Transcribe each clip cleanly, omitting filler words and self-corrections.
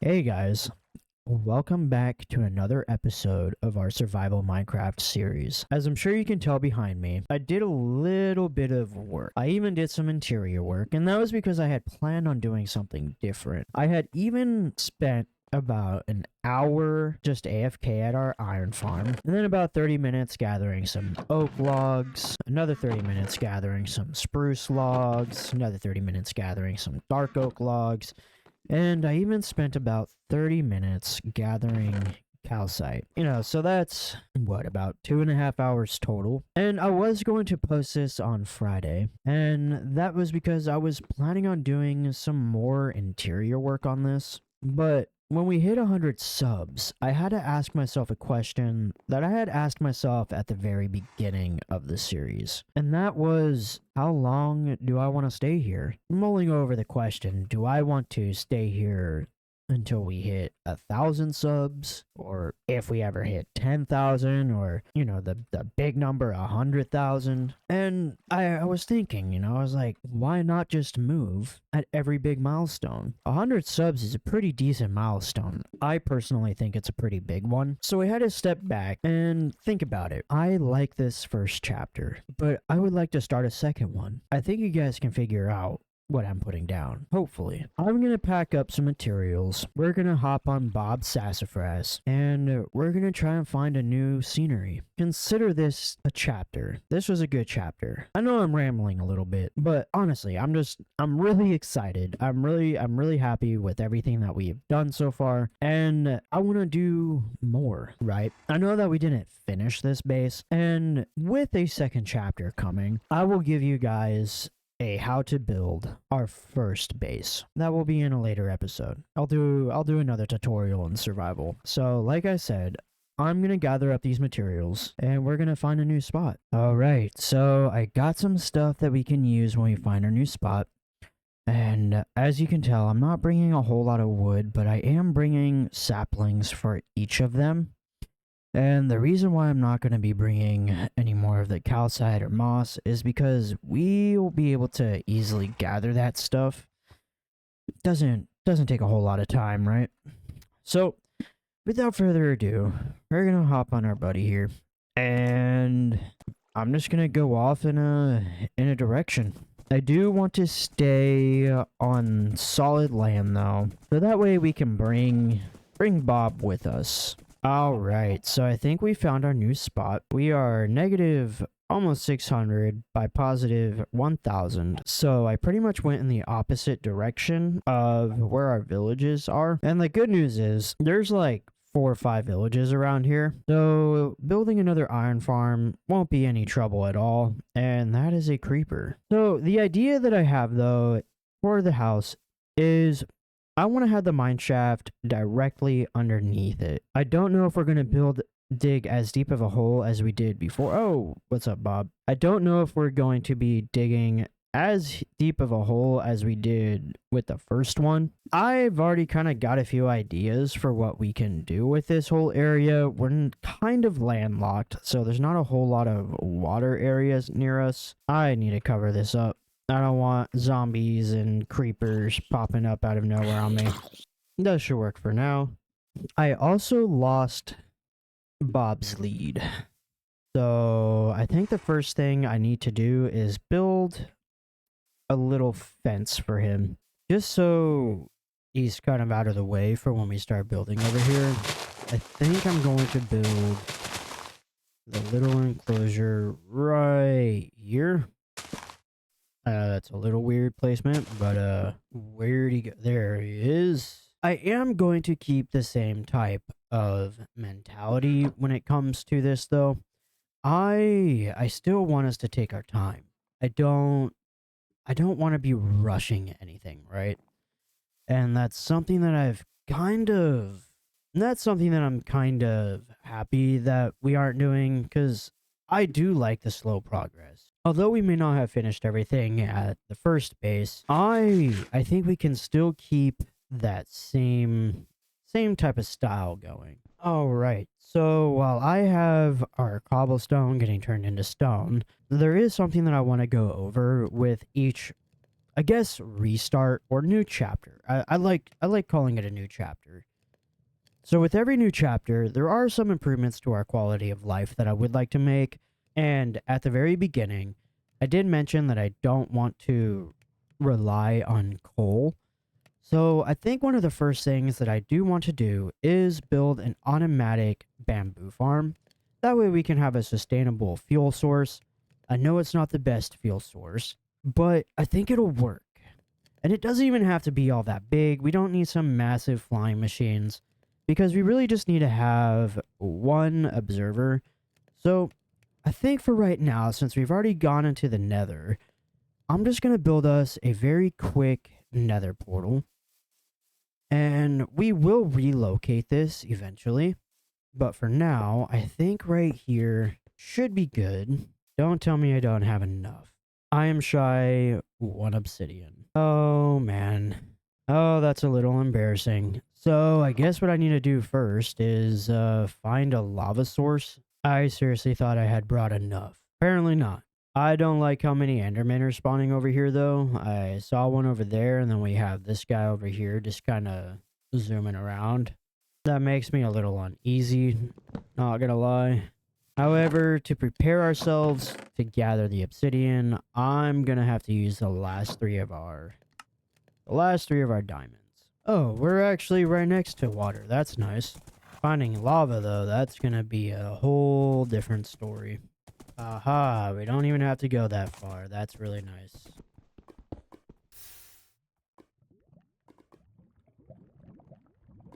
Hey guys, welcome back to another episode of our Survival Minecraft series. As I'm sure you can tell behind me, I did a little bit of work. I even did some interior work, and that was because I had planned on doing something different. I had even spent about an hour just AFK at our iron farm, and then about 30 minutes gathering some oak logs, another 30 minutes gathering some spruce logs, another 30 minutes gathering some dark oak logs, and I even spent about 30 minutes gathering calcite. So that's what, about 2.5 hours total. And I was going to post this on Friday, and that was because I was planning on doing some more interior work on this. But when we hit 100 subs, I had to ask myself a question that I had asked myself at the very beginning of the series. And that was, how long do I want to stay here? Mulling over the question, do I want to stay here until we hit 1,000 subs, or if we ever hit 10,000, or the big number 100,000? And I was thinking, I was like, why not just move at every big milestone? 100 subs is a pretty decent milestone. I personally think it's a pretty big one. So I had to step back and think about it. I like this first chapter, but I would like to start a second one. I think you guys can figure out what I'm putting down. Hopefully. I'm gonna pack up some materials. We're gonna hop on Bob's Sassafras, and we're gonna try and find a new scenery. Consider this a chapter. This was a good chapter. I know I'm rambling a little bit, but honestly, I'm really excited. I'm really happy with everything that we've done so far, and I want to do more, right? I know that we didn't finish this base, and with a second chapter coming, I will give you guys a how to build our first base. That will be in a later episode. I'll do another tutorial in survival. So like I said, I'm gonna gather up these materials and we're gonna find a new spot. Alright, so I got some stuff that we can use when we find our new spot. And as you can tell, I'm not bringing a whole lot of wood, but I am bringing saplings for each of them. And the reason why I'm not going to be bringing any more of the calcite or moss is because we will be able to easily gather that stuff. Doesn't take a whole lot of time, right? So, without further ado, we're going to hop on our buddy here. And I'm just going to go off in a direction. I do want to stay on solid land though. So that way we can bring Bob with us. Alright, so I think we found our new spot. We are negative almost 600 by positive 1,000. So I pretty much went in the opposite direction of where our villages are. And the good news is there's like 4 or 5 villages around here. So building another iron farm won't be any trouble at all. And that is a creeper. So the idea that I have though for the house is I want to have the mine shaft directly underneath it. I don't know if we're going to dig as deep of a hole as we did before. Oh, what's up, Bob? I don't know if we're going to be digging as deep of a hole as we did with the first one. I've already kind of got a few ideas for what we can do with this whole area. We're kind of landlocked, so there's not a whole lot of water areas near us. I need to cover this up. I don't want zombies and creepers popping up out of nowhere on me. That should work for now. I also lost Bob's lead. So I think the first thing I need to do is build a little fence for him. Just so he's kind of out of the way for when we start building over here. I think I'm going to build the little enclosure right here. That's a little weird placement, but where'd he go? There he is. I am going to keep the same type of mentality when it comes to this, though. I still want us to take our time. I don't want to be rushing anything, right? And that's something that I'm kind of happy that we aren't doing, because I do like the slow progress. Although we may not have finished everything at the first base, I think we can still keep that same type of style going. Alright, so while I have our cobblestone getting turned into stone, there is something that I want to go over with each I guess, restart or new chapter. I like calling it a new chapter. So with every new chapter, there are some improvements to our quality of life that I would like to make. And at the very beginning, I did mention that I don't want to rely on coal. So I think one of the first things that I do want to do is build an automatic bamboo farm. That way we can have a sustainable fuel source. I know it's not the best fuel source, but I think it'll work. And it doesn't even have to be all that big. We don't need some massive flying machines because we really just need to have one observer. So I think for right now, since we've already gone into the nether, I'm just going to build us a very quick nether portal. And we will relocate this eventually. But for now, I think right here should be good. Don't tell me I don't have enough. I am shy 1 obsidian. Oh, man. Oh, that's a little embarrassing. So I guess what I need to do first is find a lava source. I seriously thought I had brought enough. Apparently not. I don't like how many endermen are spawning over here, though. I saw one over there, and then we have this guy over here just kind of zooming around. That makes me a little uneasy, not gonna lie. However, to prepare ourselves to gather the obsidian, I'm gonna have to use the last three of our diamonds. Oh, we're actually right next to water. That's nice. Finding lava, though, that's gonna be a whole different story. Aha, we don't even have to go that far. That's really nice.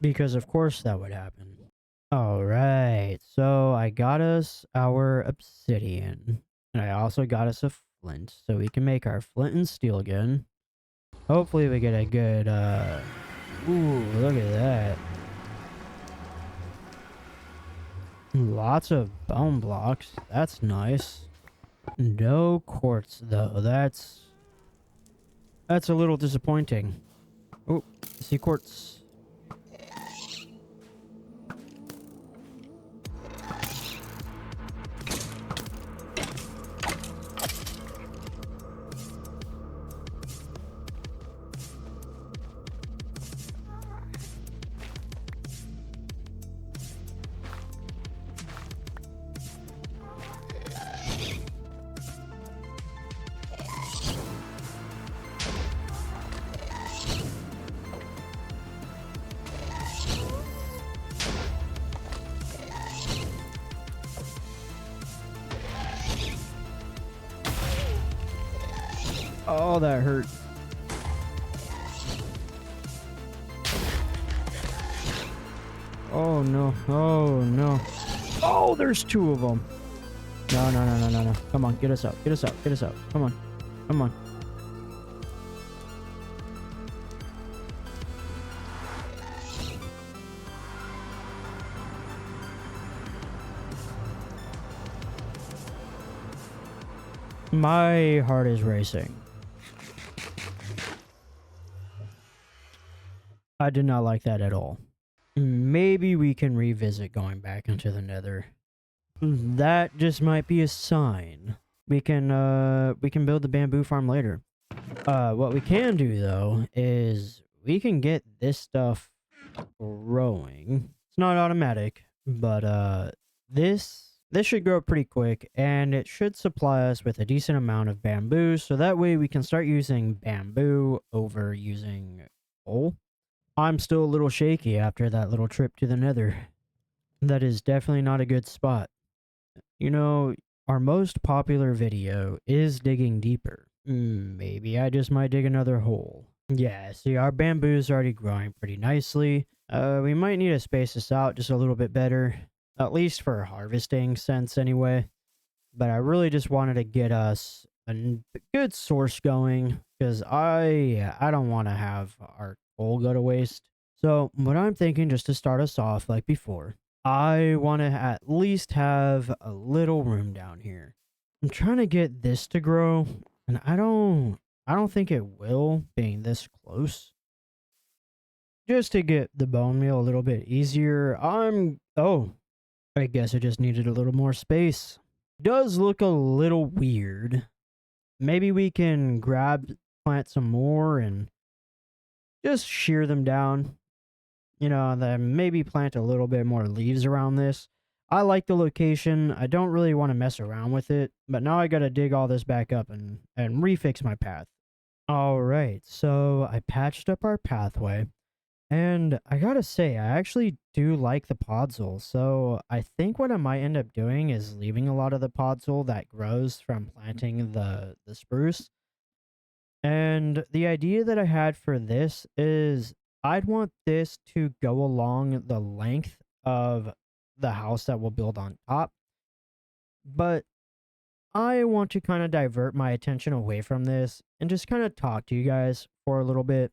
Because of course that would happen. Alright, so I got us our obsidian. And I also got us a flint, so we can make our flint and steel again. Hopefully we get a good, ooh, look at that. Lots of bone blocks. That's nice. No quartz, though. That's a little disappointing. Oh, see quartz. Oh, that hurt. Oh, no. Oh, no. Oh, there's 2 of them. No, no, no, no, no, no. Come on, get us out. Get us out. Get us out. Come on. Come on. My heart is racing. I did not like that at all. Maybe we can revisit going back into the nether. That just might be a sign. We can build the bamboo farm later. What we can do though is we can get this stuff growing. It's not automatic, but this should grow pretty quick, and it should supply us with a decent amount of bamboo, so that way we can start using bamboo over using coal. I'm still a little shaky after that little trip to the nether. That is definitely not a good spot. You know, our most popular video is digging deeper. Maybe I just might dig another hole. Yeah, see, our bamboo's already growing pretty nicely. We might need to space this out just a little bit better. At least for harvesting sense anyway. But I really just wanted to get us a good source going, because I don't want to have our coal go to waste. So what I'm thinking, just to start us off like before, I want to at least have a little room down here. I'm trying to get this to grow, and I don't think it will, being this close. Just to get the bone meal a little bit easier, I guess I just needed a little more space. Does look a little weird. Maybe we can grab plant some more and just shear them down. Then maybe plant a little bit more leaves around this. I like the location. I don't really want to mess around with it, but now I gotta dig all this back up and refix my path. Alright, so I patched up our pathway, and I gotta say, I actually do like the podzol, so I think what I might end up doing is leaving a lot of the podzol that grows from planting the spruce. And the idea that I had for this is I'd want this to go along the length of the house that we'll build on top, but I want to kind of divert my attention away from this and just kind of talk to you guys for a little bit.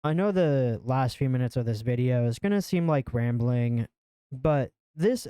I know the last few minutes of this video is going to seem like rambling, but this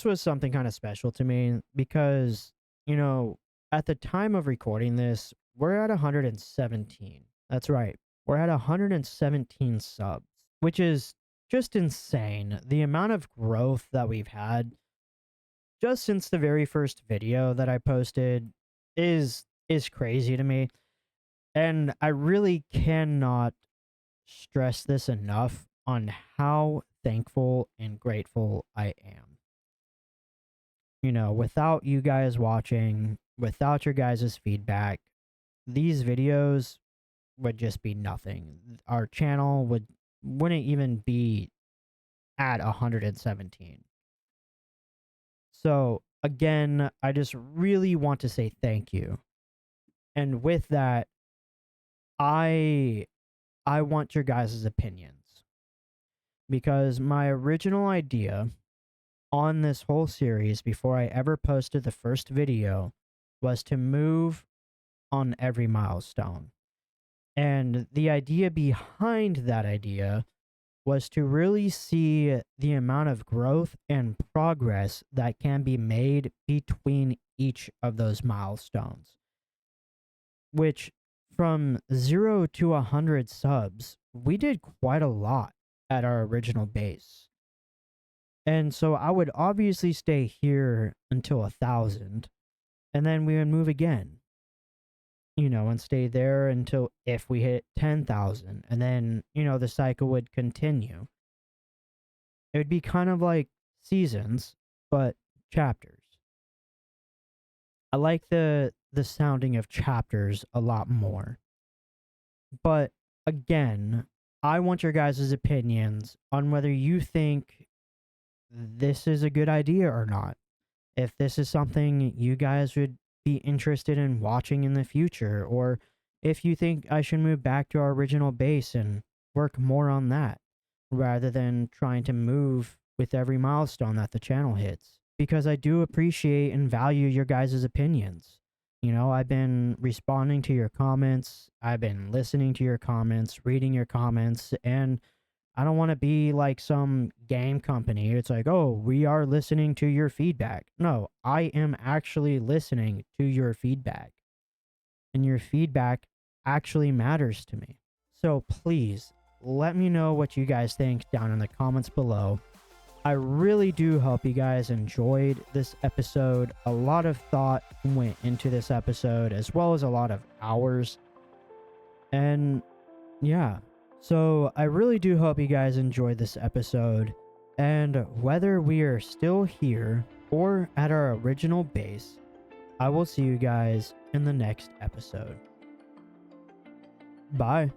was something kind of special to me because, you know, at the time of recording this, we're at 117. That's right. We're at 117 subs, which is just insane. The amount of growth that we've had just since the very first video that I posted is crazy to me. And I really cannot stress this enough on how thankful and grateful I am. Without you guys watching, without your guys' feedback, these videos would just be nothing. Our channel wouldn't even be at 117. So, again, I just really want to say thank you. And with that, I want your guys' opinions. Because my original idea on this whole series before I ever posted the first video was to move on every milestone. And the idea behind that idea was to really see the amount of growth and progress that can be made between each of those milestones. Which, from 0 to 100 subs, we did quite a lot at our original base. And so I would obviously stay here until 1,000, and then we would move again. And stay there until if we hit 10,000, and then, the cycle would continue. It would be kind of like seasons, but chapters. I like the sounding of chapters a lot more. But again, I want your guys' opinions on whether you think this is a good idea or not. If this is something you guys would be interested in watching in the future, or if you think I should move back to our original base and work more on that rather than trying to move with every milestone that the channel hits. Because I do appreciate and value your guys' opinions. I've been responding to your comments, I've been listening to your comments, reading your comments, and I don't want to be like some game company. It's like, oh, we are listening to your feedback. No, I am actually listening to your feedback. And your feedback actually matters to me. So please, let me know what you guys think down in the comments below. I really do hope you guys enjoyed this episode. A lot of thought went into this episode, as well as a lot of hours. And yeah. So I really do hope you guys enjoyed this episode, and whether we are still here or at our original base, I will see you guys in the next episode. Bye.